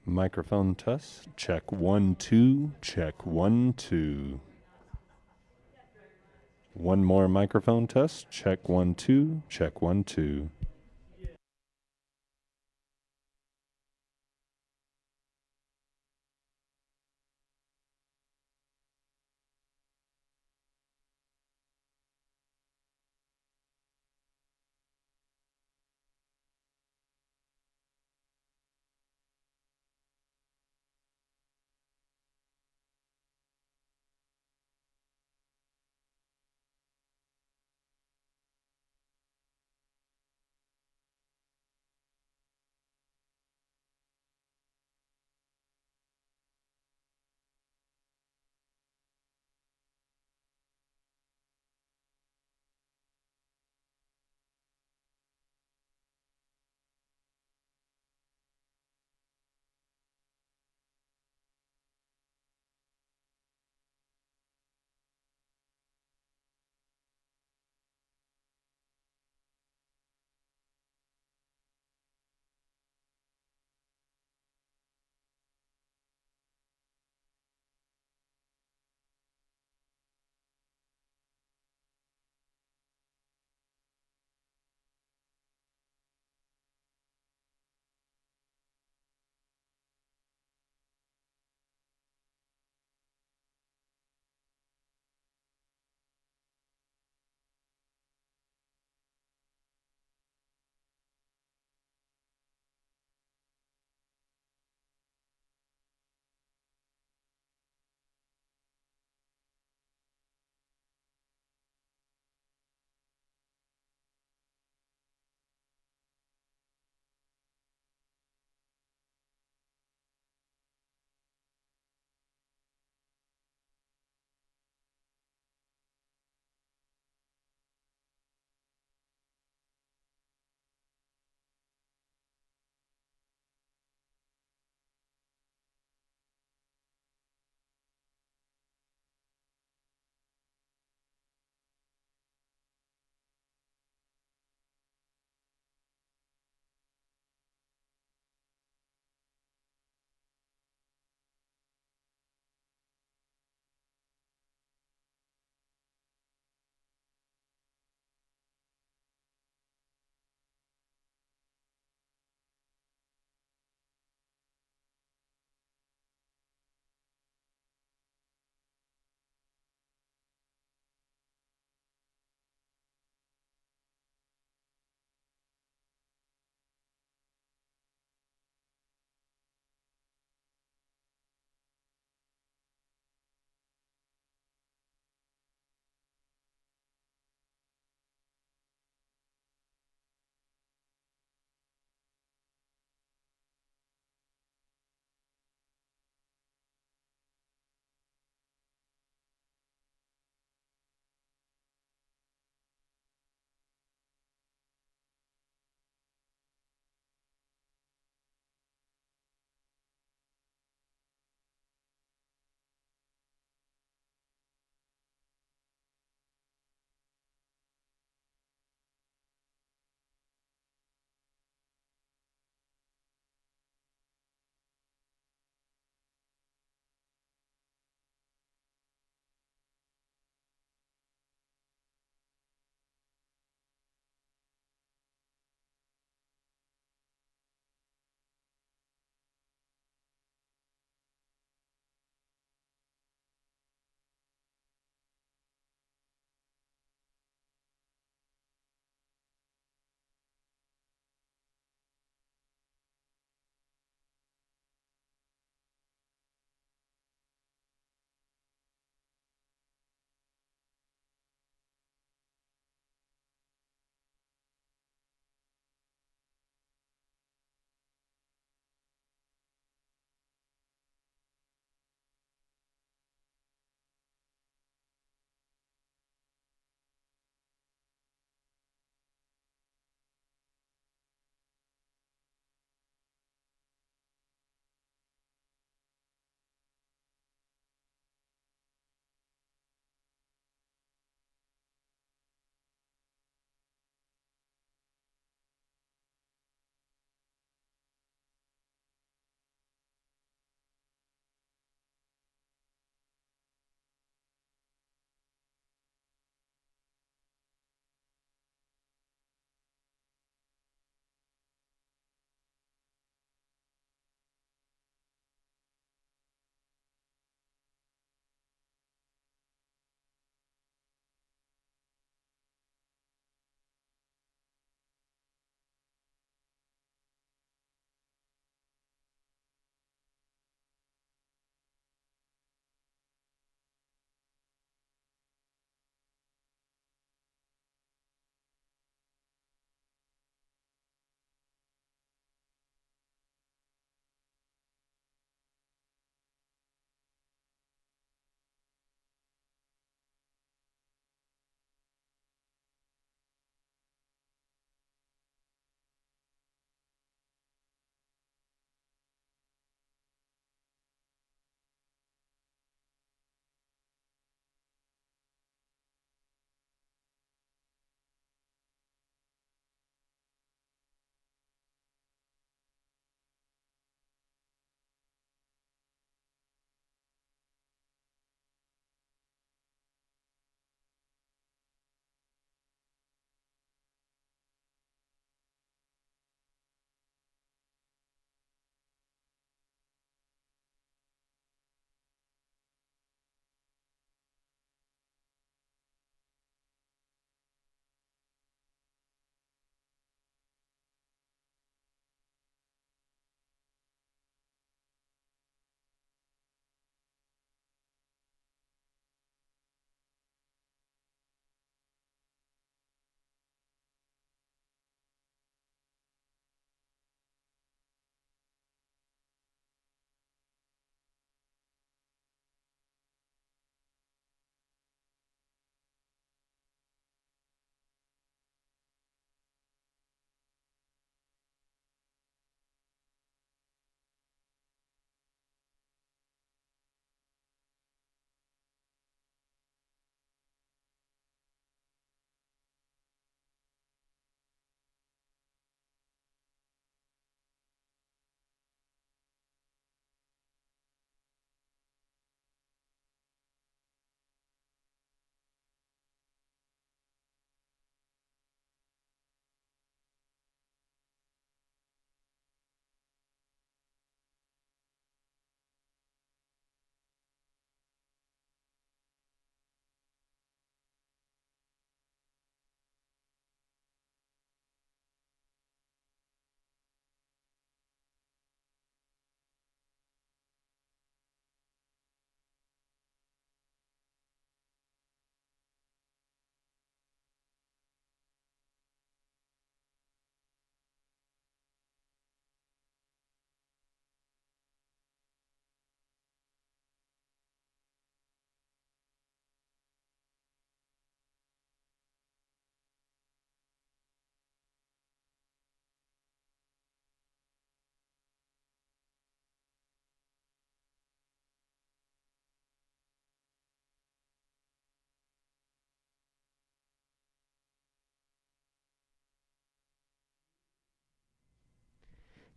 Microphone test. Check 1, 2. Check 1, 2. One more microphone test. Check 1, 2. Check 1, 2.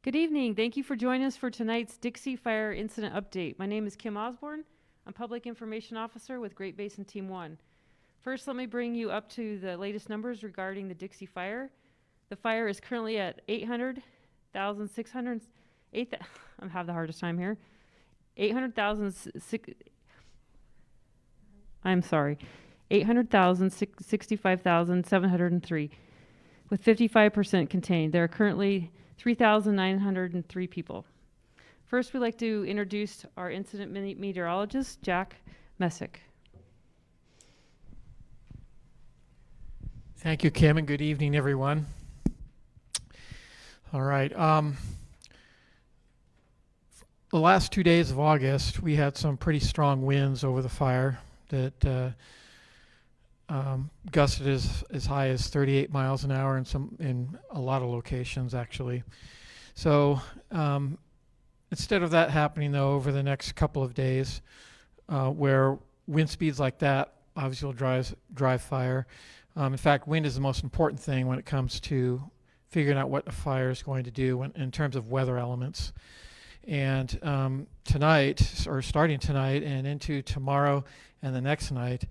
Good evening. Thank you for joining us for tonight's Dixie Fire Incident Update. My name is Kim Osborne. I'm Public Information Officer with Great Basin Team 1. First, let me bring you up to the latest numbers regarding the Dixie Fire. The fire is currently at 800,600, I'm having the hardest time here. 865,703 with 55% contained. There are currently 3,903 people. First, we'd like to introduce our incident meteorologist, Jack Messick. Thank you, Kim, and good evening, everyone. All right. The last 2 days of August, we had some pretty strong winds over the fire that gusted as high as 38 miles an hour in a lot of locations, actually. So instead of that happening, though, over the next couple of days, where wind speeds like that obviously will drive fire. In fact, wind is the most important thing when it comes to figuring out what a fire is going to do in terms of weather elements. And tonight, or starting tonight and into tomorrow and the next night,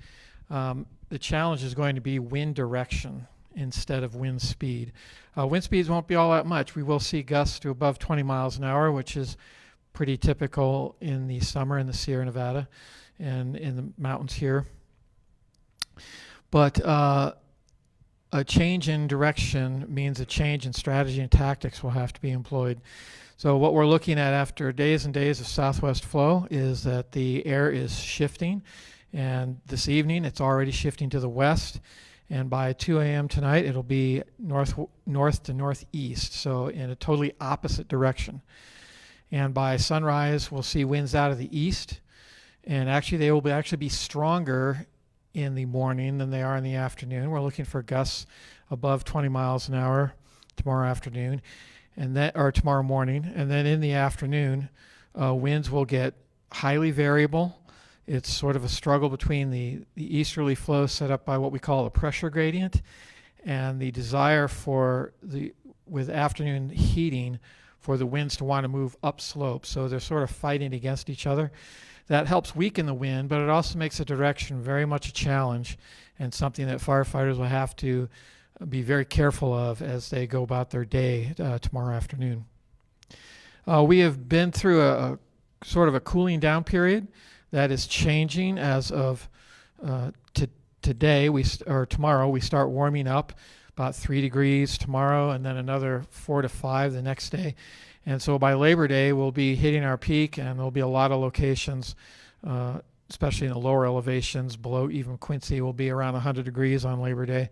the challenge is going to be wind direction instead of wind speed. Wind speeds won't be all that much. We will see gusts to above 20 miles an hour, which is pretty typical in the summer in the Sierra Nevada and in the mountains here. But a change in direction means a change in strategy and tactics will have to be employed. So what we're looking at after days and days of southwest flow is that the air is shifting, and this evening it's already shifting to the west, and by 2 a.m. tonight it'll be north to northeast, so in a totally opposite direction. And by sunrise we'll see winds out of the east, and actually they will be stronger in the morning than they are in the afternoon. We're looking for gusts above 20 miles an hour tomorrow afternoon, or tomorrow morning, and then in the afternoon, winds will get highly variable. It's sort of a struggle between the easterly flow set up by what we call a pressure gradient, and the desire with afternoon heating for the winds to want to move upslope. So they're sort of fighting against each other. That helps weaken the wind, but it also makes the direction very much a challenge and something that firefighters will have to be very careful of as they go about their day tomorrow afternoon. We have been through a sort of a cooling down period that is changing as of today. Tomorrow we start warming up about 3 degrees tomorrow, and then another 4 to 5 the next day. And so by Labor Day, we'll be hitting our peak, and there'll be a lot of locations, especially in the lower elevations, below even Quincy, will be around 100 degrees on Labor Day.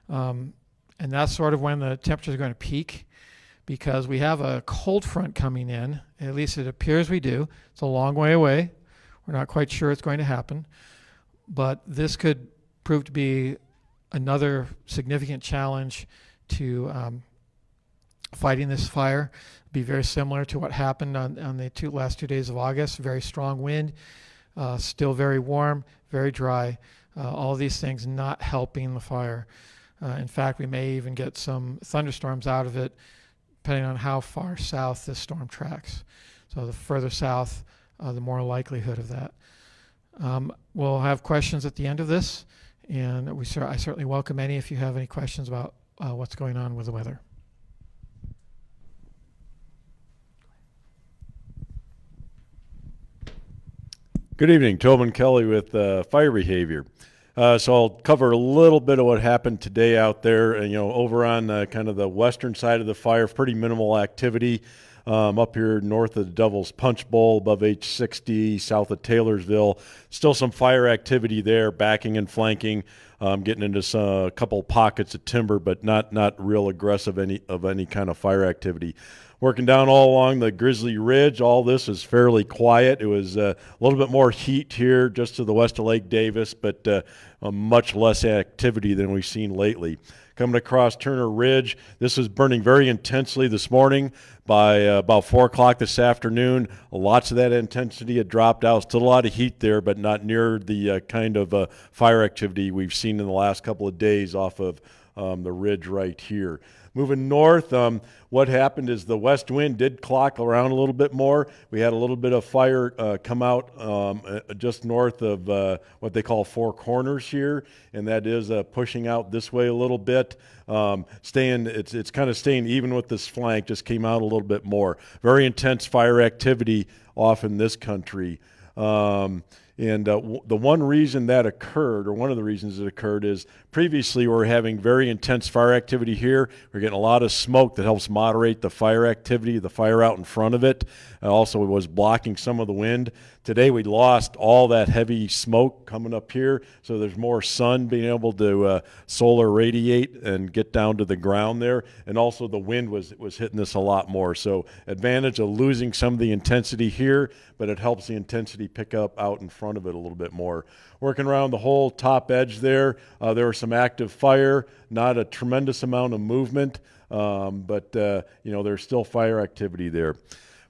And that's sort of when the temperature is going to peak, because we have a cold front coming in. At least it appears we do. It's a long way away. We're not quite sure it's going to happen. But this could prove to be another significant challenge to fighting this fire. Be very similar to what happened on the last 2 days of August. Very strong wind, still very warm, very dry. All of these things not helping the fire. In fact, we may even get some thunderstorms out of it, depending on how far south this storm tracks. So the further south, the more likelihood of that. We'll have questions at the end of this, and I certainly welcome any if you have any questions about what's going on with the weather. Good evening, Tobin Kelly with Fire Behavior. So I'll cover a little bit of what happened today out there. And, over on kind of the western side of the fire, pretty minimal activity. Up here north of the Devil's Punch Bowl, above H60, south of Taylorsville. Still some fire activity there, backing and flanking, getting into a couple pockets of timber, but not real aggressive any kind of fire activity. Working down all along the Grizzly Ridge, all this is fairly quiet. It was a little bit more heat here just to the west of Lake Davis, but much less activity than we've seen lately. Coming across Turner Ridge, this was burning very intensely this morning. By about 4 o'clock this afternoon, lots of that intensity had dropped out. Still a lot of heat there, but not near the kind of fire activity we've seen in the last couple of days off of the ridge right here. Moving north, what happened is the west wind did clock around a little bit more. We had a little bit of fire come out just north of what they call Four Corners here, and that is pushing out this way a little bit. It's kind of staying even with this flank, just came out a little bit more. Very intense fire activity off in this country. The one reason that occurred, or one of the reasons it occurred, is previously we were having very intense fire activity here. We're getting a lot of smoke that helps moderate the fire activity, the fire out in front of it. Also, it was blocking some of the wind. Today we lost all that heavy smoke coming up here, so there's more sun being able to solar radiate and get down to the ground there. And also the wind was hitting this a lot more. So advantage of losing some of the intensity here, but it helps the intensity pick up out in front of it a little bit more. Working around the whole top edge there, there was some active fire, not a tremendous amount of movement, but there's still fire activity there.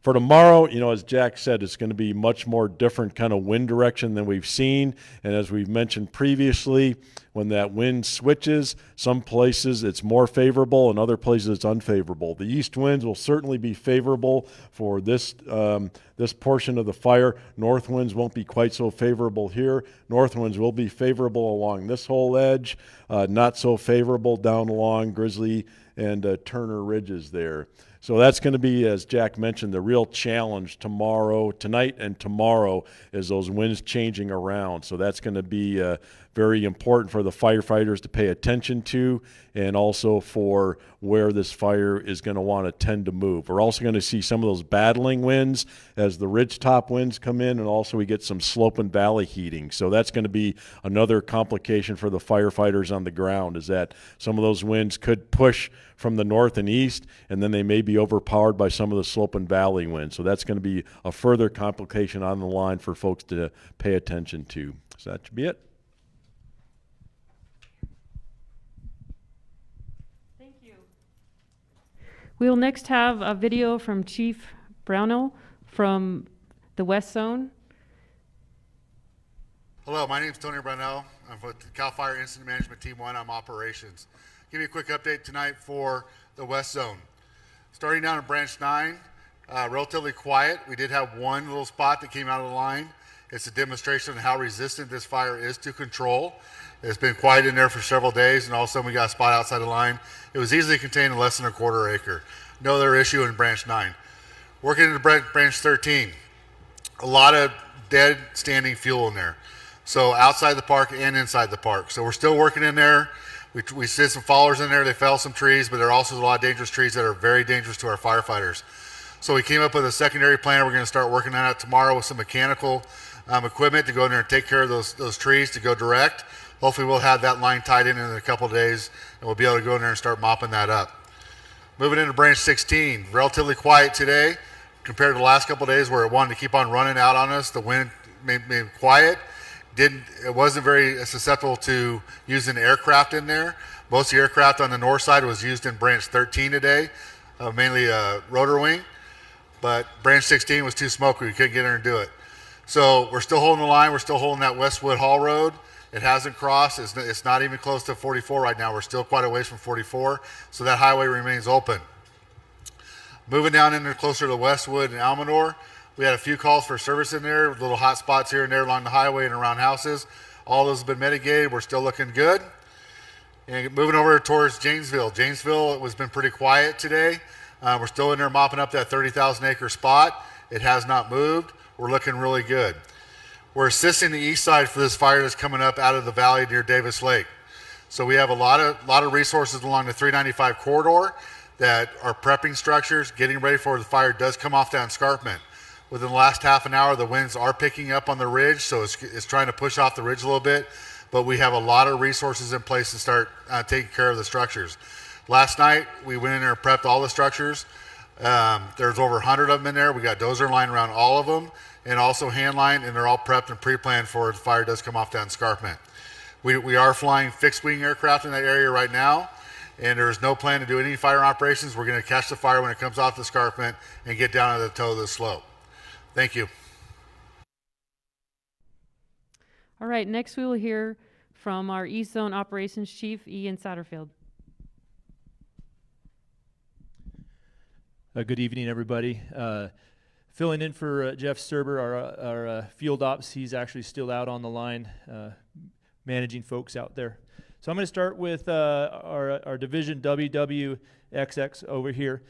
For tomorrow, as Jack said, it's going to be much more different kind of wind direction than we've seen. And as we've mentioned previously, when that wind switches, some places it's more favorable and other places it's unfavorable. The east winds will certainly be favorable for this portion of the fire. North winds won't be quite so favorable here. North winds will be favorable along this whole edge, not so favorable down along Grizzly and Turner Ridges there. So that's going to be, as Jack mentioned, the real challenge tonight and tomorrow, is those winds changing around. So that's going to be very important for the firefighters to pay attention to, and also for where this fire is going to want to tend to move. We're also going to see some of those battling winds as the ridgetop winds come in, and also we get some slope and valley heating. So that's going to be another complication for the firefighters on the ground, is that some of those winds could push from the north and east, and then they may be overpowered by some of the slope and valley winds. So that's going to be a further complication on the line for folks to pay attention to. So that should be it. Thank you. We will next have a video from Chief Brownell from the West Zone. Hello, my name is Tony Brownell. I'm with CAL FIRE Incident Management Team 1. I'm operations. Give you a quick update tonight for the West Zone. Starting down in Branch 9, relatively quiet. We did have one little spot that came out of the line. It's a demonstration of how resistant this fire is to control. It's been quiet in there for several days, and all of a sudden we got a spot outside the line. It was easily contained in less than a quarter acre. No other issue in Branch 9. Working into Branch 13, a lot of dead standing fuel in there. So outside the park and inside the park. So we're still working in there. We did some followers in there. They fell some trees, but there are also a lot of dangerous trees that are very dangerous to our firefighters. So we came up with a secondary plan. We're going to start working on it tomorrow with some mechanical equipment to go in there and take care of those trees to go direct. Hopefully we'll have that line tied in a couple of days, and we'll be able to go in there and start mopping that up. Moving into Branch 16, relatively quiet today compared to the last couple of days where it wanted to keep on running out on us. The wind made quiet. It wasn't very susceptible to using aircraft in there. Most of the aircraft on the north side was used in Branch 13 today, mainly rotor wing. But Branch 16 was too smoky. We couldn't get in there and do it. So we're still holding the line. We're still holding that Westwood Hall Road. It hasn't crossed. It's not even close to 44 right now. We're still quite a ways from 44. So that highway remains open. Moving down in there closer to Westwood and Almanor, we had a few calls for service in there, little hot spots here and there along the highway and around houses. All those have been mitigated. We're still looking good. And moving over towards Janesville. Janesville has been pretty quiet today. We're still in there mopping up that 30,000 acre spot. It has not moved. We're looking really good. We're assisting the east side for this fire that's coming up out of the valley near Davis Lake. So we have a lot of resources along the 395 corridor that are prepping structures, getting ready for the fire does come off that escarpment. Within the last half an hour, the winds are picking up on the ridge, so it's trying to push off the ridge a little bit, but we have a lot of resources in place to start taking care of the structures. Last night, we went in there and prepped all the structures. There's over 100 of them in there. We got dozer line around all of them, and also hand line, and they're all prepped and pre-planned for if the fire does come off that escarpment. We are flying fixed wing aircraft in that area right now, and there is no plan to do any fire operations. We're going to catch the fire when it comes off the escarpment and get down to the toe of the slope. Thank you. All right, next we will hear from our East Zone Operations Chief, Ian Satterfield. Good evening, everybody. Filling in for Jeff Serber, our field ops. He's actually still out on the line managing folks out there. So I'm going to start with our division WWXX over here.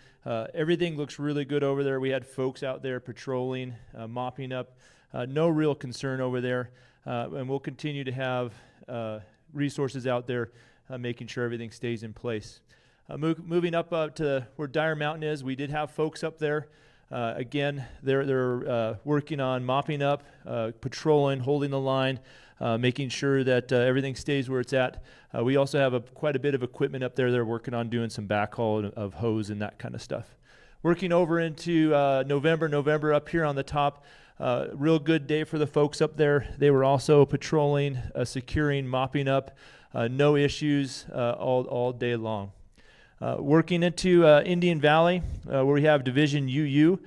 Everything looks really good over there. We had folks out there patrolling, mopping up. No real concern over there. And we'll continue to have resources out there making sure everything stays in place. Moving up to where Dyer Mountain is, we did have folks up there. Again, they're working on mopping up, patrolling, holding the line, making sure that everything stays where it's at. We also have quite a bit of equipment up there. They're working on doing some backhaul of hose and that kind of stuff. Working over into November up here on the top. Real good day for the folks up there. They were also patrolling, securing, mopping up. No issues all day long. Working into Indian Valley, where we have Division UU,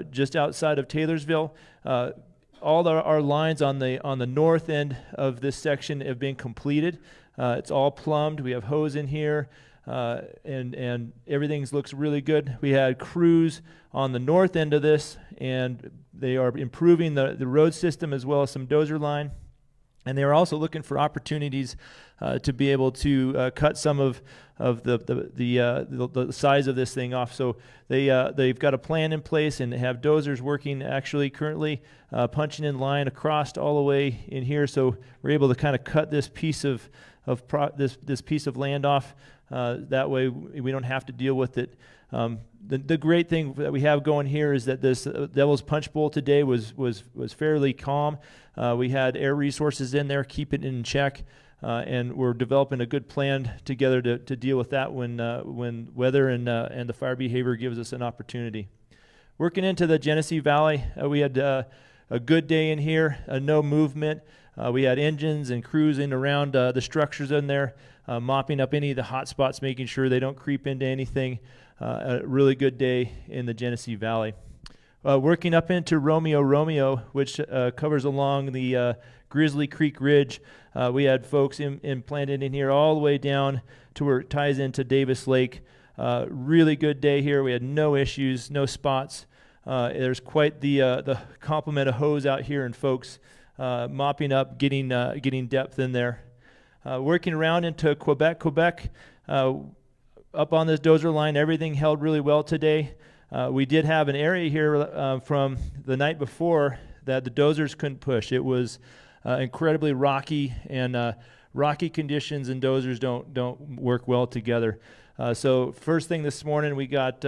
just outside of Taylorsville. All our lines on the north end of this section have been completed. It's all plumbed. We have hose in here, and everything looks really good. We had crews on the north end of this, and they are improving the road system as well as some dozer line. And they are also looking for opportunities to be able to cut some of the size of this thing off. So they've got a plan in place and have dozers working actually currently punching in line across all the way in here. So we're able to kind of cut this piece of this piece of land off. That way we don't have to deal with it. The great thing that we have going here is that this Devil's Punch Bowl today was fairly calm. We had air resources in there, keep it in check, and we're developing a good plan together to deal with that when weather and the fire behavior gives us an opportunity. Working into the Genesee Valley, we had a good day in here, no movement. We had engines and crews in around the structures in there, mopping up any of the hot spots, making sure they don't creep into anything. A really good day in the Genesee Valley. Working up into Romeo, which covers along the Grizzly Creek Ridge. We had folks implanted in here all the way down to where it ties into Davis Lake. Really good day here. We had no issues, no spots. There's quite the complement of hose out here and folks mopping up, getting depth in there. Working around into Quebec, up on this dozer line, everything held really well today. We did have an area here from the night before that the dozers couldn't push. It was incredibly rocky, and rocky conditions and dozers don't work well together. So first thing this morning, we got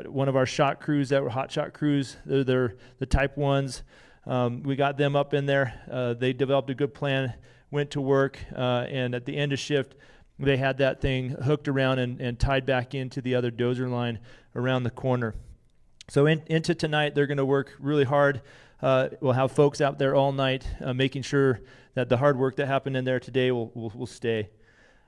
one of our shot crews that were hot shot crews. They're the type 1s. We got them up in there. They developed a good plan, went to work, and at the end of shift, they had that thing hooked around and tied back into the other dozer line around the corner. So into tonight, they're going to work really hard. We'll have folks out there all night making sure that the hard work that happened in there today will stay.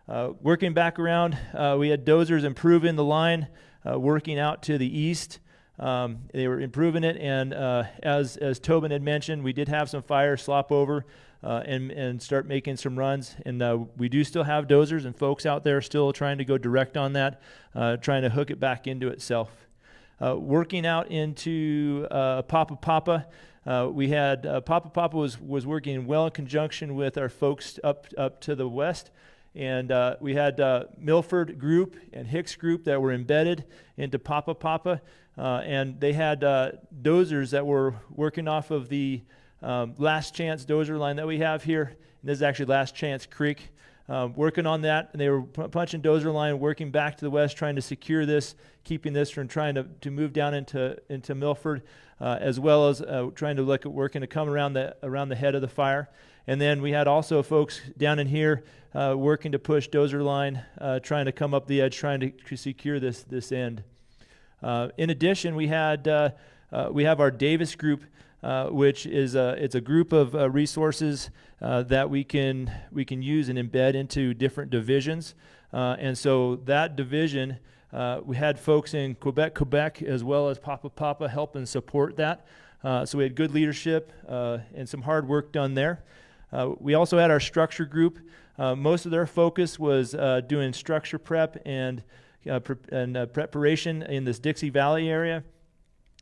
Working back around, we had dozers improving the line, working out to the east. They were improving it, and as Tobin had mentioned, we did have some fire slop over and start making some runs. And we do still have dozers and folks out there still trying to go direct on that, trying to hook it back into itself. Working out into Papa. We had Papa was working well in conjunction with our folks up to the west. And we had Milford Group and Hicks Group that were embedded into Papa. And they had dozers that were working off of the Last Chance dozer line that we have here. And this is actually Last Chance Creek. Working on that, and they were punching dozer line, working back to the west, trying to secure this, keeping this from trying to move down into Milford, as well as trying to look at working to come around the head of the fire. And then we had also folks down in here working to push dozer line, trying to come up the edge, trying to secure this end. In addition, we have our Davis group, which is it's a group of resources that we can use and embed into different divisions. And so that division, we had folks in Quebec, as well as Papa help and support that. So we had good leadership and some hard work done there. We also had our structure group. Most of their focus was doing structure prep and preparation in this Dixie Valley area,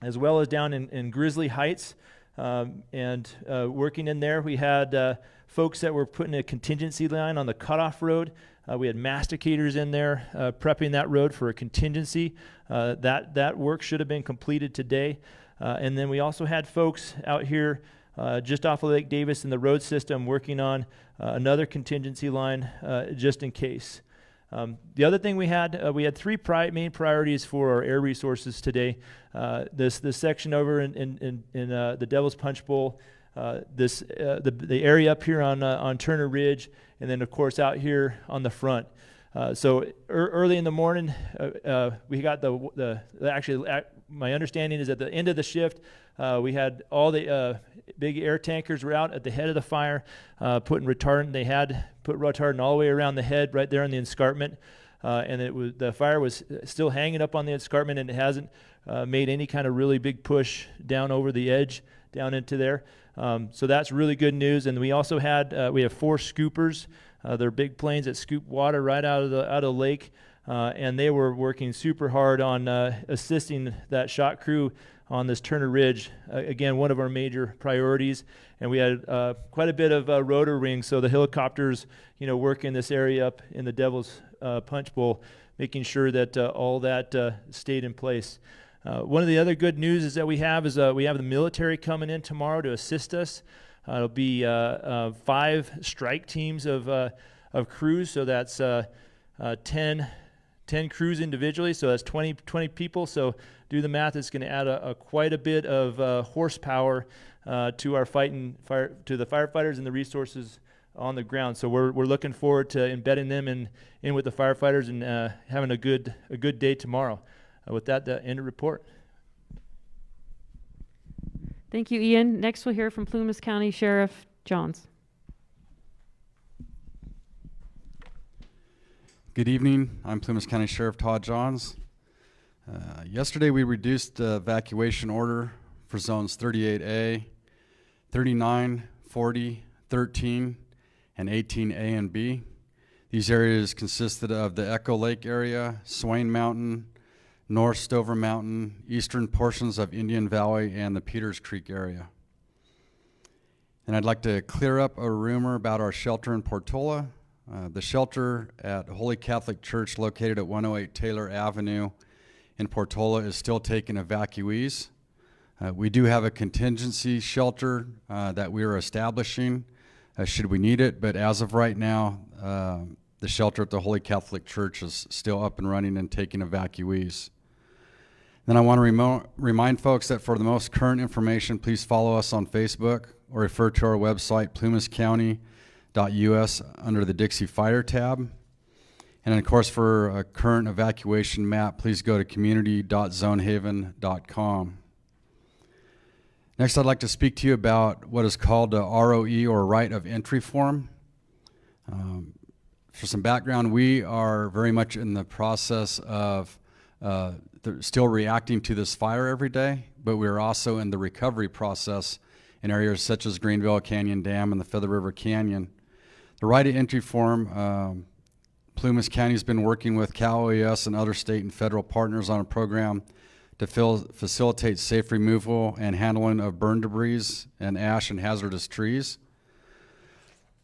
as well as down in Grizzly Heights. Working in there, we had folks that were putting a contingency line on the cutoff road. We had masticators in there prepping that road for a contingency. That work should have been completed today. And then we also had folks out here just off of Lake Davis in the road system working on another contingency line just in case. The other thing we had three main priorities for our air resources today. This section over in the Devil's Punch Bowl, the area up here on Turner Ridge, and then of course out here on the front. So early in the morning, we got my understanding is at the end of the shift, we had all the big air tankers were out at the head of the fire, putting retardant. They had put retardant all the way around the head, right there on the escarpment, and the fire was still hanging up on the escarpment, and it hasn't made any kind of really big push down over the edge down into there. So that's really good news. And we also we have 4 scoopers. They're big planes that scoop water right out of the lake, and they were working super hard on assisting that shot crew on this Turner Ridge. Again, one of our major priorities. And we had quite a bit of rotor rings, so the helicopters, work in this area up in the Devil's Punch Bowl, making sure that all that stayed in place. One of the other good news is that we have the military coming in tomorrow to assist us. It'll be 5 strike teams of crews, so that's 10 crews individually, so that's 20 people. So do the math, it's going to add quite a bit of horsepower to our to the firefighters and the resources on the ground. So we're looking forward to embedding them in with the firefighters and having a good day tomorrow. With that, the end of report. Thank you, Ian. Next, we'll hear from Plumas County Sheriff Johns. Good evening. I'm Plumas County Sheriff Todd Johns. Yesterday, we reduced the evacuation order for zones 38A, 39, 40, 13, and 18A and B. These areas consisted of the Echo Lake area, Swain Mountain, North Stover Mountain, eastern portions of Indian Valley, and the Peters Creek area. And I'd like to clear up a rumor about our shelter in Portola. The shelter at Holy Catholic Church located at 108 Taylor Avenue in Portola is still taking evacuees. We do have a contingency shelter that we are establishing should we need it, but as of right now, the shelter at the Holy Catholic Church is still up and running and taking evacuees. Then I want to remind folks that for the most current information, please follow us on Facebook or refer to our website, plumascounty.us, under the Dixie Fire tab. And of course, for a current evacuation map, please go to community.zonehaven.com. Next, I'd like to speak to you about what is called a ROE, or right of entry form. For some background, we are very much in the process of still reacting to this fire every day, but we're also in the recovery process in areas such as Greenville Canyon Dam and the Feather River Canyon. The right of entry form, Plumas County has been working with Cal OES and other state and federal partners on a program to facilitate safe removal and handling of burn debris and ash and hazardous trees.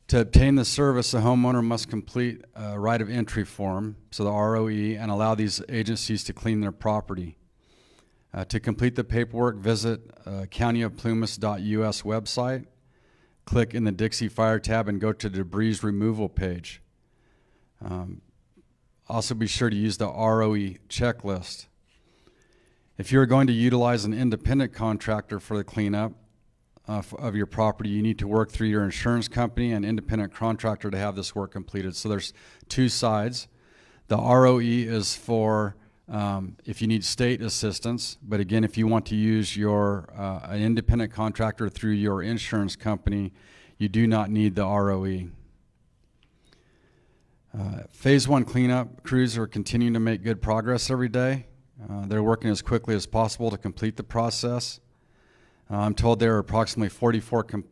To obtain the service, the homeowner must complete a right of entry form, so the ROE, and allow these agencies to clean their property. To complete the paperwork, visit countyofplumas.us website, click in the Dixie Fire tab, and go to the debris removal page. Also be sure to use the ROE checklist. If you're going to utilize an independent contractor for the cleanup of your property, you need to work through your insurance company and independent contractor to have this work completed. So there's 2 sides. The ROE is for if you need state assistance, but again, if you want to use an independent contractor through your insurance company, you do not need the ROE. Phase 1 cleanup crews are continuing to make good progress every day. They're working as quickly as possible to complete the process. I'm told they're approximately 44%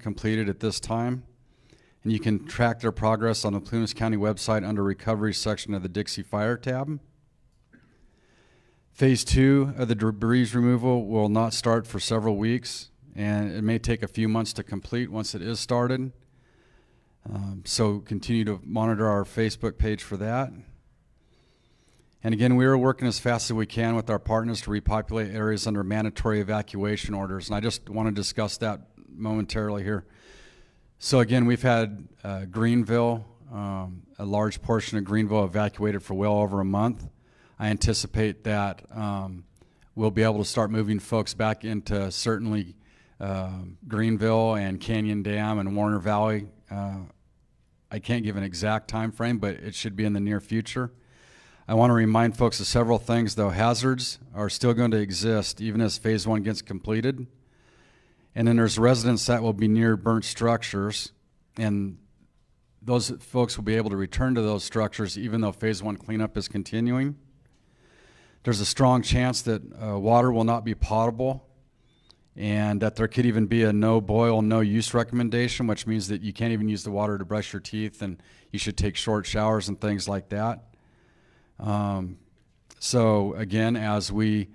completed at this time. and you can track their progress on the Plumas County website under Recovery section of the Dixie Fire tab. Phase 2 of the debris removal will not start for several weeks, and it may take a few months to complete once it is started. So continue to monitor our Facebook page for that. And again, we are working as fast as we can with our partners to repopulate areas under mandatory evacuation orders. And I just want to discuss that momentarily here. So again, we've had Greenville, a large portion of Greenville evacuated for well over a month. I anticipate that we'll be able to start moving folks back into certainly Greenville and Canyon Dam and Warner Valley. I can't give an exact time frame, but it should be in the near future. I want to remind folks of several things, though. Hazards are still going to exist even as phase 1 gets completed. And then there's residents that will be near burnt structures, and those folks will be able to return to those structures even though phase 1 cleanup is continuing. There's a strong chance that water will not be potable, and that there could even be a no boil, no use recommendation, which means that you can't even use the water to brush your teeth, and you should take short showers and things like that. So again, as we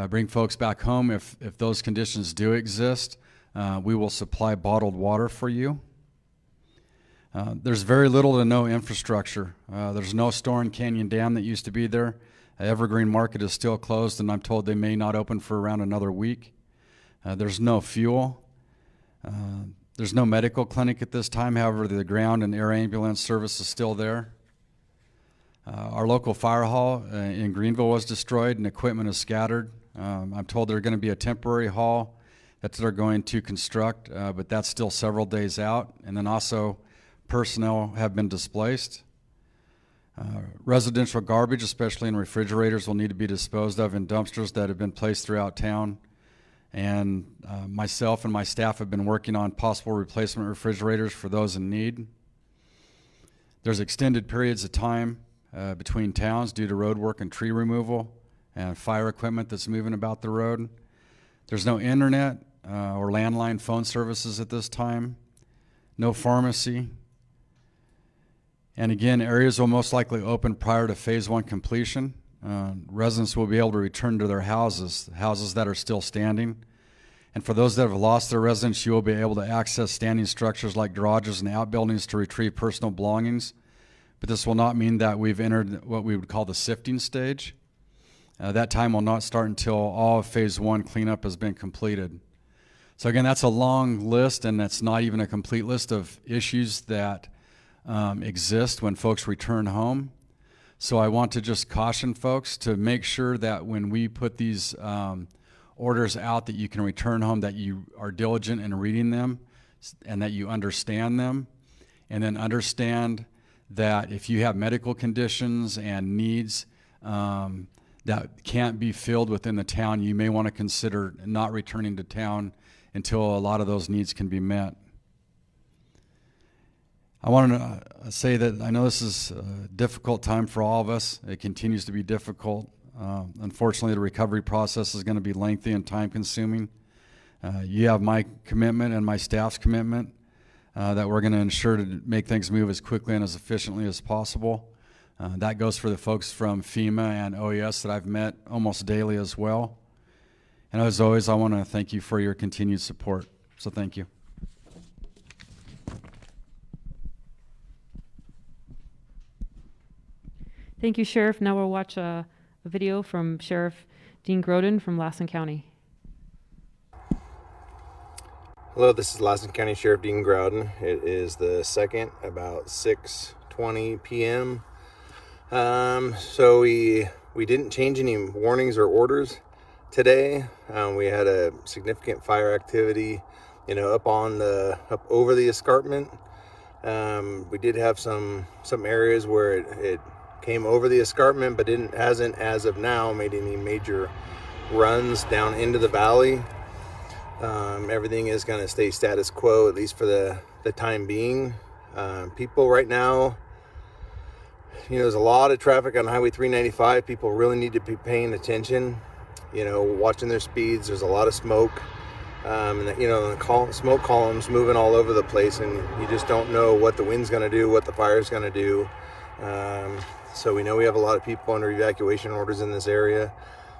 bring folks back home, if those conditions do exist, we will supply bottled water for you. There's very little to no infrastructure. There's no store in Canyon Dam that used to be there. Evergreen Market is still closed, and I'm told they may not open for around another week. There's no fuel. There's no medical clinic at this time. However, the ground and air ambulance service is still there. Our local fire hall in Greenville was destroyed and equipment is scattered. I'm told there's going to be a temporary hall that they're going to construct, but that's still several days out. And then also personnel have been displaced. Residential garbage, especially in refrigerators, will need to be disposed of in dumpsters that have been placed throughout town. And myself and my staff have been working on possible replacement refrigerators for those in need. There's extended periods of time between towns due to road work and tree removal and fire equipment that's moving about the road. There's no internet or landline phone services at this time, no pharmacy. And again, areas will most likely open prior to phase 1 completion. Residents will be able to return to their houses that are still standing. And for those that have lost their residence, you will be able to access standing structures like garages and outbuildings to retrieve personal belongings. But this will not mean that we've entered what we would call the sifting stage. That time will not start until all of phase 1 cleanup has been completed. So again, that's a long list, and that's not even a complete list of issues that exist when folks return home. So I want to just caution folks to make sure that when we put these orders out that you can return home, that you are diligent in reading them and that you understand them, and then understand that if you have medical conditions and needs that can't be filled within the town, you may want to consider not returning to town until a lot of those needs can be met. I want to say that I know this is a difficult time for all of us. It continues to be difficult. Unfortunately, the recovery process is going to be lengthy and time-consuming. You have my commitment and my staff's commitment that we're going to ensure to make things move as quickly and as efficiently as possible. That goes for the folks from FEMA and OES that I've met almost daily as well. And as always, I want to thank you for your continued support. So thank you. Thank you, Sheriff. Now we'll watch a video from Sheriff Dean Groden from Lassen County. Hello, this is Lassen County Sheriff Dean Groden. It is the second, about 6:20 p.m. So we didn't change any warnings or orders today. We had a significant fire activity, up over the escarpment. We did have some areas where it came over the escarpment, but hasn't as of now made any major runs down into the valley. Everything is going to stay status quo, at least for the time being. People right now, there's a lot of traffic on Highway 395. People really need to be paying attention, watching their speeds. There's a lot of smoke. and that, the smoke columns moving all over the place, and you just don't know what the wind's going to do, what the fire's going to do. So we know we have a lot of people under evacuation orders in this area.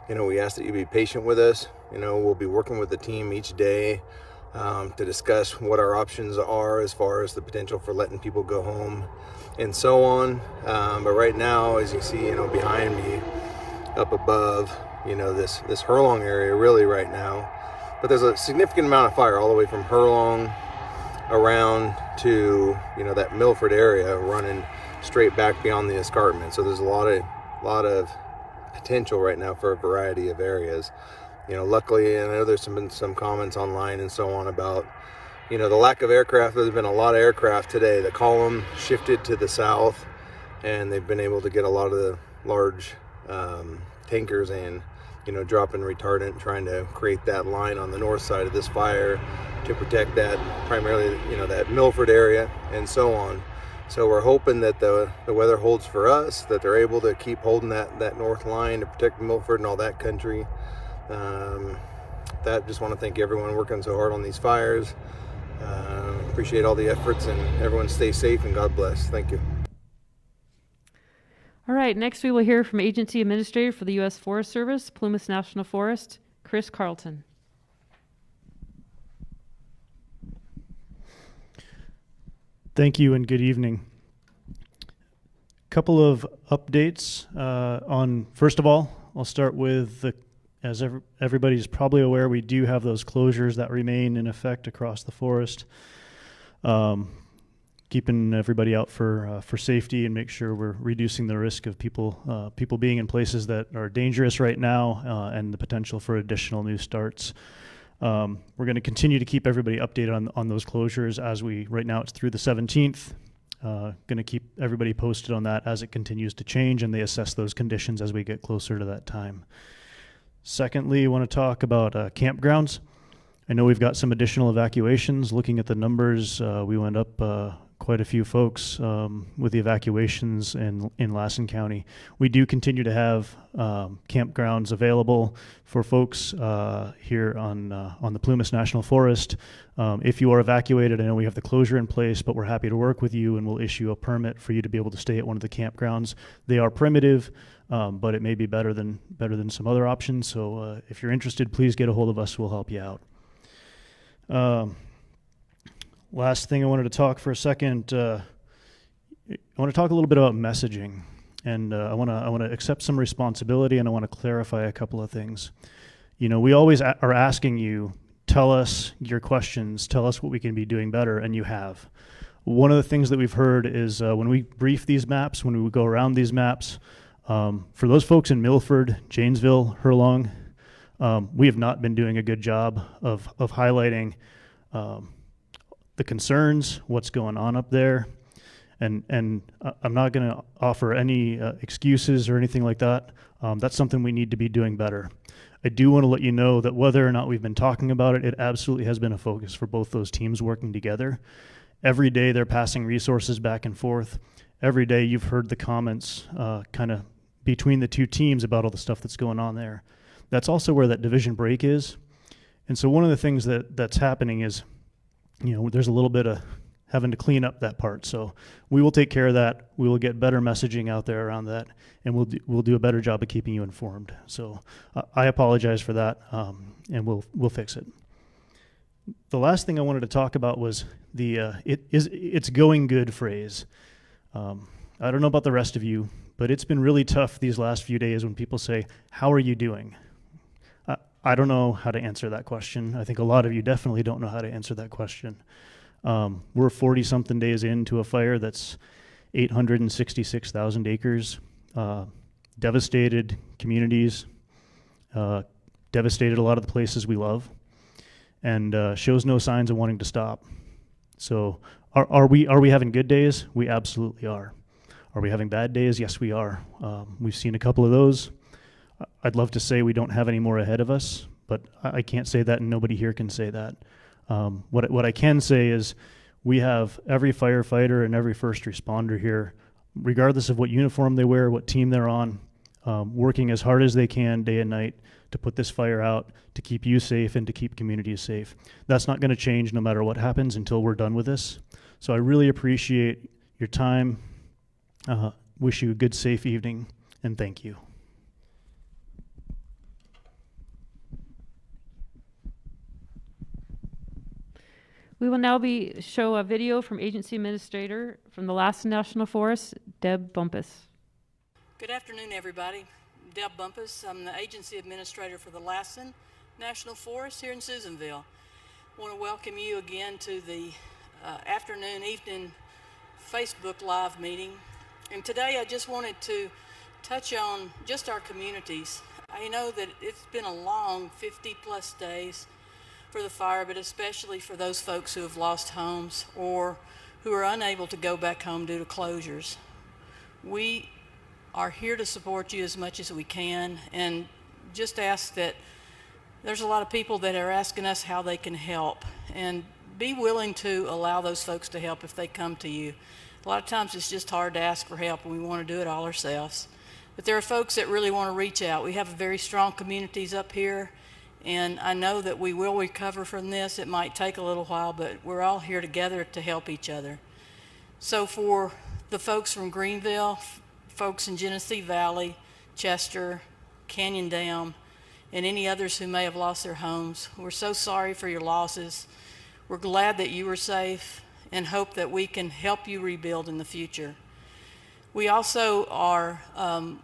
We ask that you be patient with us. We'll be working with the team each day to discuss what our options are as far as the potential for letting people go home and so on. But right now, as you see, behind me, up above, this Hurlong area really right now. But there's a significant amount of fire all the way from Hurlong around to, that Milford area running straight back beyond the escarpment. So there's a lot of potential right now for a variety of areas. Luckily, I know there's been some comments online and so on about, the lack of aircraft. There's been a lot of aircraft today. The column shifted to the south, and they've been able to get a lot of the large tankers in, dropping retardant, trying to create that line on the north side of this fire to protect that, primarily, that Milford area and so on. So we're hoping that the weather holds for us, that they're able to keep holding that north line to protect Milford and all that country. Just want to thank everyone working so hard on these fires. Appreciate all the efforts, and everyone stay safe and God bless. Thank you. All right, next we will hear from Agency Administrator for the U.S. Forest Service, Plumas National Forest, Chris Carlton. Thank you and good evening. Couple of updates on, first of all, I'll start with as everybody's probably aware, we do have those closures that remain in effect across the forest, keeping everybody out for safety and make sure we're reducing the risk of people being in places that are dangerous right now, and the potential for additional new starts. We're going to continue to keep everybody updated on those closures right now it's through the 17th. Going to keep everybody posted on that as it continues to change and they assess those conditions as we get closer to that time. Secondly, I want to talk about campgrounds. I know we've got some additional evacuations. Looking at the numbers, we went up quite a few folks with the evacuations in Lassen County. We do continue to have campgrounds available for folks here on the Plumas National Forest. If you are evacuated, I know we have the closure in place, but we're happy to work with you and we'll issue a permit for you to be able to stay at one of the campgrounds. They are primitive, but it may be better than some other options. So if you're interested, please get a hold of us. We'll help you out. Last thing I wanted to talk for a second, I want to talk a little bit about messaging, and I want to accept some responsibility, and I want to clarify a couple of things. We always are asking you, tell us your questions, tell us what we can be doing better, and you have. One of the things that we've heard is when we brief these maps, when we go around these maps, for those folks in Milford, Janesville, Hurlong, we have not been doing a good job of highlighting the concerns, what's going on up there, and I'm not going to offer any excuses or anything like that. That's something we need to be doing better. I do want to let you know that whether or not we've been talking about it, it absolutely has been a focus for both those teams working together. Every day they're passing resources back and forth. Every day you've heard the comments kind of between the two teams about all the stuff that's going on there. That's also where that division break is. And so one of the things that's happening is, there's a little bit of having to clean up that part. So we will take care of that. We will get better messaging out there around that, and we'll do a better job of keeping you informed. So I apologize for that, and we'll fix it. The last thing I wanted to talk about was it's going good phrase. I don't know about the rest of you, but it's been really tough these last few days when people say, "How are you doing?" I don't know how to answer that question. I think a lot of you definitely don't know how to answer that question. We're 40-something days into a fire that's 866,000 acres, devastated communities, devastated a lot of the places we love, and shows no signs of wanting to stop. So are we having good days? We absolutely are. Are we having bad days? Yes, we are. We've seen a couple of those. I'd love to say we don't have any more ahead of us, but I can't say that, and nobody here can say that. What I can say is we have every firefighter and every first responder here, regardless of what uniform they wear, what team they're on, working as hard as they can day and night to put this fire out, to keep you safe and to keep communities safe. That's not going to change no matter what happens until we're done with this. So I really appreciate your time. Wish you a good, safe evening, and thank you. We will now show a video from Agency Administrator from the Lassen National Forest, Deb Bumpus. Good afternoon, everybody. Deb Bumpus. I'm the Agency Administrator for the Lassen National Forest here in Susanville. I want to welcome you again to the evening Facebook Live meeting. And today I just wanted to touch on just our communities. I know that it's been a long 50-plus days for the fire, but especially for those folks who have lost homes or who are unable to go back home due to closures. We are here to support you as much as we can, and just ask that there's a lot of people that are asking us how they can help, and be willing to allow those folks to help if they come to you. A lot of times it's just hard to ask for help and we want to do it all ourselves. But there are folks that really want to reach out. We have very strong communities up here, and I know that we will recover from this. It might take a little while, but we're all here together to help each other. So for the folks from Greenville, folks in Genesee Valley, Chester, Canyon Dam, and any others who may have lost their homes, we're so sorry for your losses. We're glad that you were safe and hope that we can help you rebuild in the future. We also are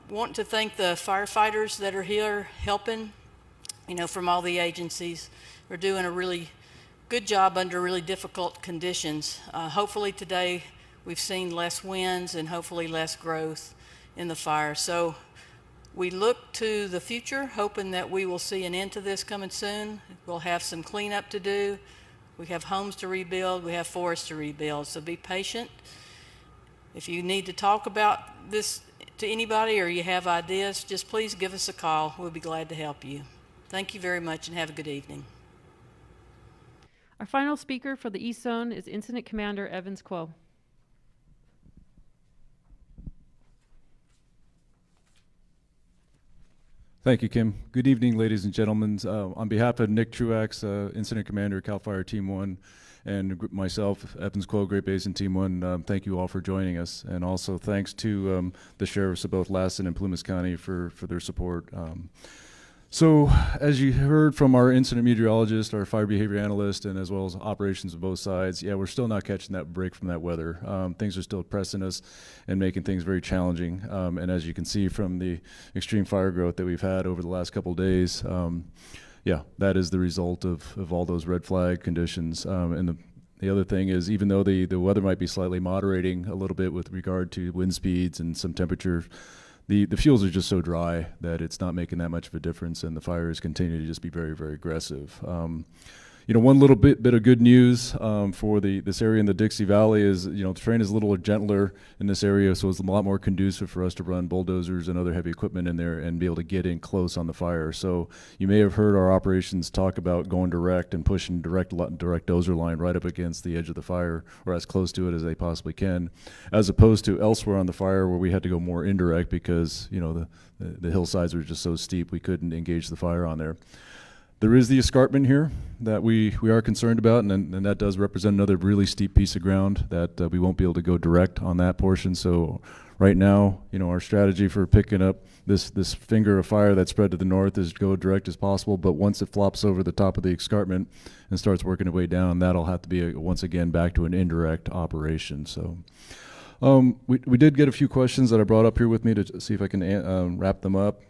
want to thank the firefighters that are here helping, from all the agencies. They're doing a really good job under really difficult conditions. Hopefully today we've seen less winds and hopefully less growth in the fire. So we look to the future, hoping that we will see an end to this coming soon. We'll have some cleanup to do. We have homes to rebuild. We have forests to rebuild. So be patient. If you need to talk about this to anybody or you have ideas, just please give us a call. We'll be glad to help you. Thank you very much and have a good evening. Our final speaker for the East Zone is Incident Commander Evans Quo. Thank you, Kim. Good evening, ladies and gentlemen. On behalf of Nick Truax, Incident Commander, CAL FIRE Team 1, and myself, Evans Quo, Great Basin Team 1, thank you all for joining us. And also thanks to the sheriffs of both Lassen and Plumas County for their support. So as you heard from our incident meteorologist, our fire behavior analyst, and as well as operations of both sides, yeah, we're still not catching that break from that weather. Things are still pressing us and making things very challenging. And as you can see from the extreme fire growth that we've had over the last couple of days, yeah, that is the result of all those red flag conditions. And the other thing is, even though the weather might be slightly moderating a little bit with regard to wind speeds and some temperature, the fuels are just so dry that it's not making that much of a difference, and the fires continue to just be very, very aggressive. One little bit of good news for this area in the Dixie Valley is, the terrain is a little gentler in this area, so it's a lot more conducive for us to run bulldozers and other heavy equipment in there and be able to get in close on the fire. So you may have heard our operations talk about going direct and pushing direct dozer line right up against the edge of the fire, or as close to it as they possibly can, as opposed to elsewhere on the fire where we had to go more indirect because the hillsides were just so steep we couldn't engage the fire on there. There is the escarpment here that we are concerned about, and that does represent another really steep piece of ground that we won't be able to go direct on that portion. So right now, our strategy for picking up this finger of fire that's spread to the north is to go direct as possible, but once it flops over the top of the escarpment and starts working its way down, that'll have to be once again back to an indirect operation. So we did get a few questions that I brought up here with me to see if I can wrap them up.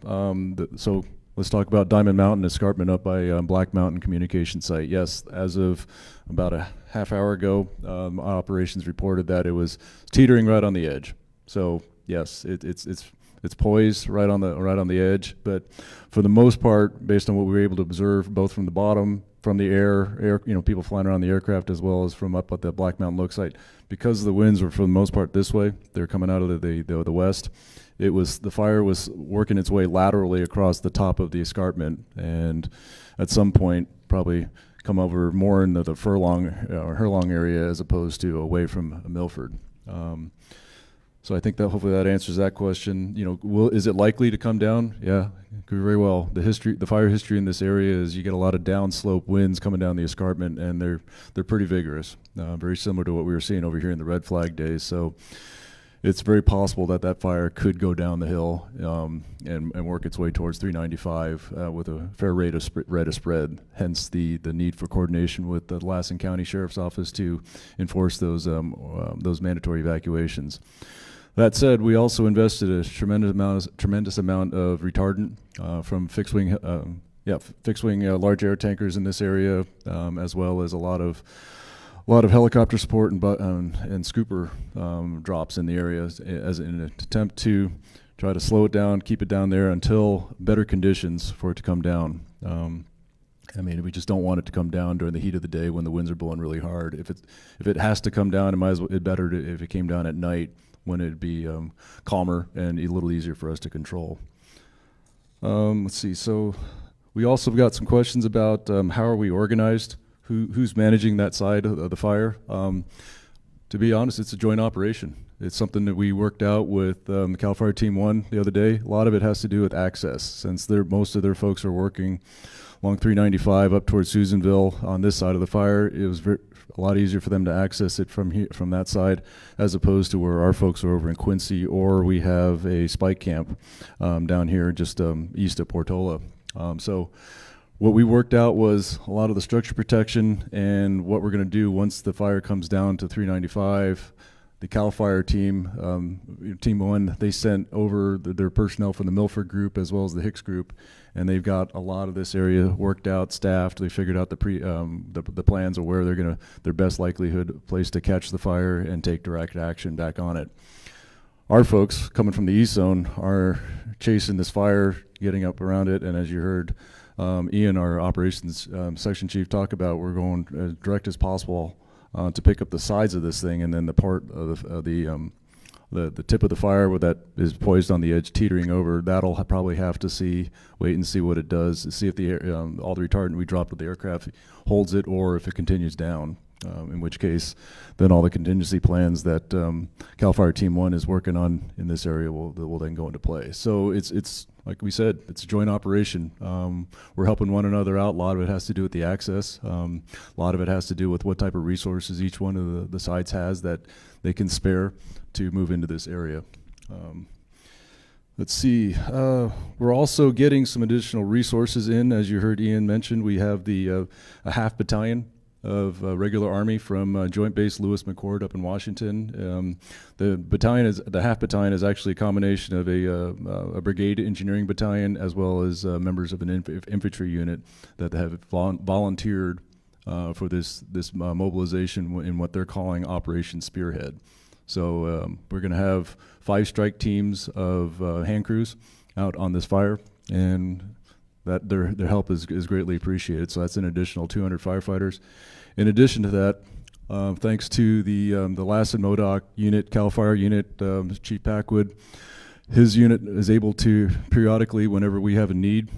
So let's talk about Diamond Mountain escarpment up by Black Mountain Communication Site. Yes, as of about a half hour ago, operations reported that it was teetering right on the edge. So yes, it's poised right on the edge. But for the most part, based on what we were able to observe, both from the bottom, from the air, people flying around the aircraft, as well as from up at the Black Mountain Look Site, because the winds were for the most part this way, they're coming out of the west. The fire was working its way laterally across the top of the escarpment, and at some point probably come over more into the Furlong or Herlong area as opposed to away from Milford. So I think that hopefully that answers that question. You know, is it likely to come down? Yeah, could very well. The fire history in this area is you get a lot of downslope winds coming down the escarpment, and they're pretty vigorous, very similar to what we were seeing over here in the red flag days. So it's very possible that fire could go down the hill and work its way towards 395 with a fair rate of spread. Hence the need for coordination with the Lassen County Sheriff's Office to enforce those mandatory evacuations. That said, we also invested a tremendous amount of retardant from fixed wing large air tankers in this area, as well as a lot of helicopter support and scooper drops in the area as an attempt to try to slow it down, keep it down there until better conditions for it to come down. I mean, we just don't want it to come down during the heat of the day when the winds are blowing really hard. If it has to come down, it better if it came down at night when it'd be calmer and a little easier for us to control. Let's see. So we also got some questions about how are we organized? Who's managing that side of the fire? To be honest, it's a joint operation. It's something that we worked out with Cal Fire Team 1 the other day. A lot of it has to do with access, since most of their folks are working along 395 up towards Susanville on this side of the fire. It was a lot easier for them to access it from that side, as opposed to where our folks are over in Quincy, or we have a spike camp down here just east of Portola. So what we worked out was a lot of the structure protection and what we're going to do once the fire comes down to 395. The Cal Fire team, Team 1, they sent over their personnel from the Milford group as well as the Hicks group, and they've got a lot of this area worked out, staffed. They figured out the plans of where their best likelihood place to catch the fire and take direct action back on it. Our folks coming from the East Zone are chasing this fire, getting up around it, and as you heard Ian, our operations section chief, talk about, we're going as direct as possible to pick up the sides of this thing, and then the part of the tip of the fire where that is poised on the edge, teetering over. That'll probably have to wait and see what it does, see if all the retardant we dropped with the aircraft holds it, or if it continues down. In which case, then all the contingency plans that Cal Fire Team 1 is working on in this area will then go into play. So it's like we said, it's a joint operation. We're helping one another out. A lot of it has to do with the access. A lot of it has to do with what type of resources each one of the sites has that they can spare to move into this area. Let's see. We're also getting some additional resources in. As you heard Ian mention, we have a half battalion of regular Army from Joint Base Lewis McChord up in Washington. The half battalion is actually a combination of a brigade engineering battalion as well as members of an infantry unit that have volunteered for this mobilization in what they're calling Operation Spearhead. So we're going to have 5 strike teams of hand crews out on this fire, and that their help is greatly appreciated. So that's an additional 200 firefighters. In addition to that, thanks to the Lassen MODOC unit, Cal Fire unit, Chief Packwood, his unit is able to periodically, whenever we have a need,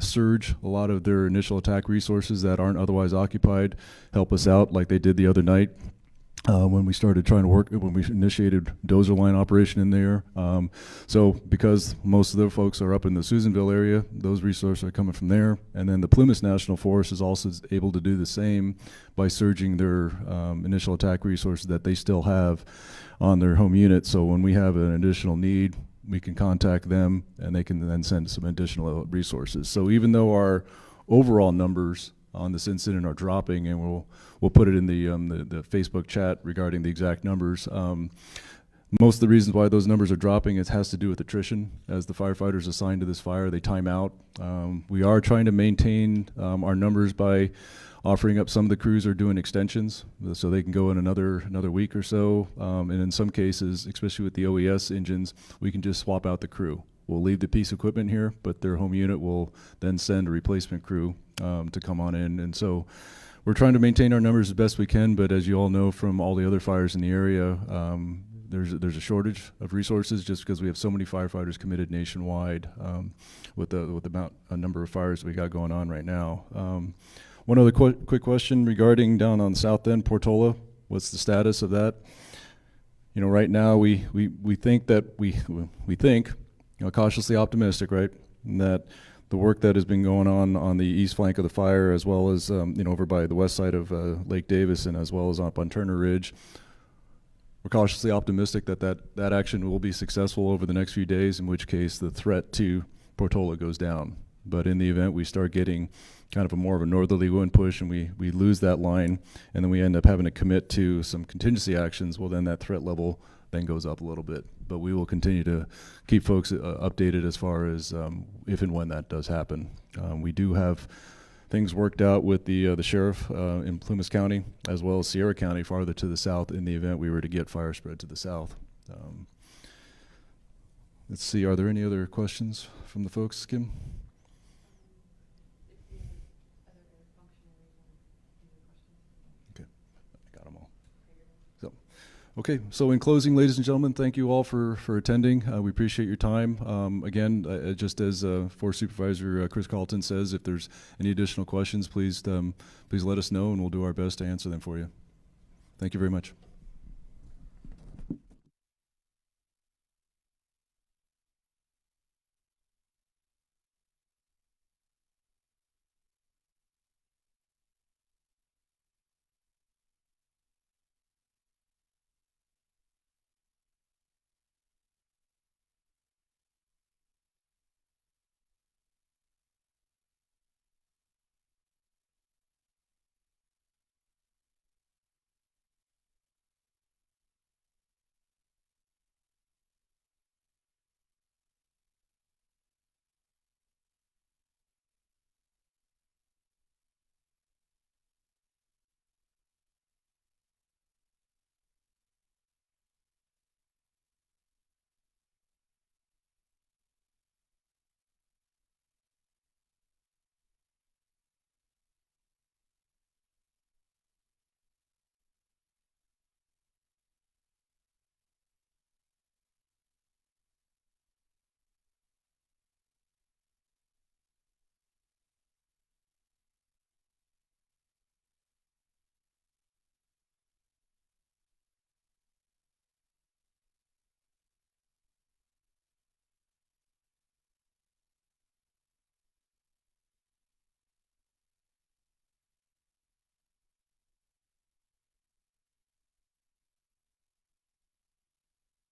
surge a lot of their initial attack resources that aren't otherwise occupied, help us out like they did the other night. When we started trying to when we initiated dozer line operation in there. So because most of the folks are up in the Susanville area, those resources are coming from there. And then the Plumas National Force is also able to do the same by surging their initial attack resources that they still have on their home unit. So when we have an additional need, we can contact them and they can then send some additional resources. So even though our overall numbers on this incident are dropping, and we'll put it in the Facebook chat regarding the exact numbers. Most of the reasons why those numbers are dropping has to do with attrition. As the firefighters assigned to this fire, they time out. We are trying to maintain our numbers by offering up some of the crews are doing extensions, so they can go in another week or so. And in some cases, especially with the OES engines, we can just swap out the crew. We'll leave the piece of equipment here, but their home unit will then send a replacement crew to come on in. And so we're trying to maintain our numbers as best we can, but as you all know from all the other fires in the area, there's a shortage of resources just because we have so many firefighters committed nationwide with the number of fires we got going on right now. One other quick question regarding down on the south end, Portola. What's the status of that? You know, right now we think that we think, you know, cautiously optimistic, right, that the work that has been going on the east flank of the fire, as well as you know, over by the west side of Lake Davis, and as well as up on Turner Ridge, we're cautiously optimistic that that action will be successful over the next few days, in which case the threat to Portola goes down. But in the event we start getting kind of a more of a northerly wind push and we lose that line, and then we end up having to commit to some contingency actions, well, then that threat level then goes up a little bit. But we will continue to keep folks updated as far as if and when that does happen. We do have things worked out with the sheriff in Plumas County, as well as Sierra County farther to the south, in the event we were to get fire spread to the south. Let's see, are there any other questions from the folks, Kim? Okay, I got them all. So, okay, so in closing, ladies and gentlemen, thank you all for attending. We appreciate your time. Again, just as Forest Supervisor Chris Carlton says, if there's any additional questions, please let us know, and we'll do our best to answer them for you. Thank you very much.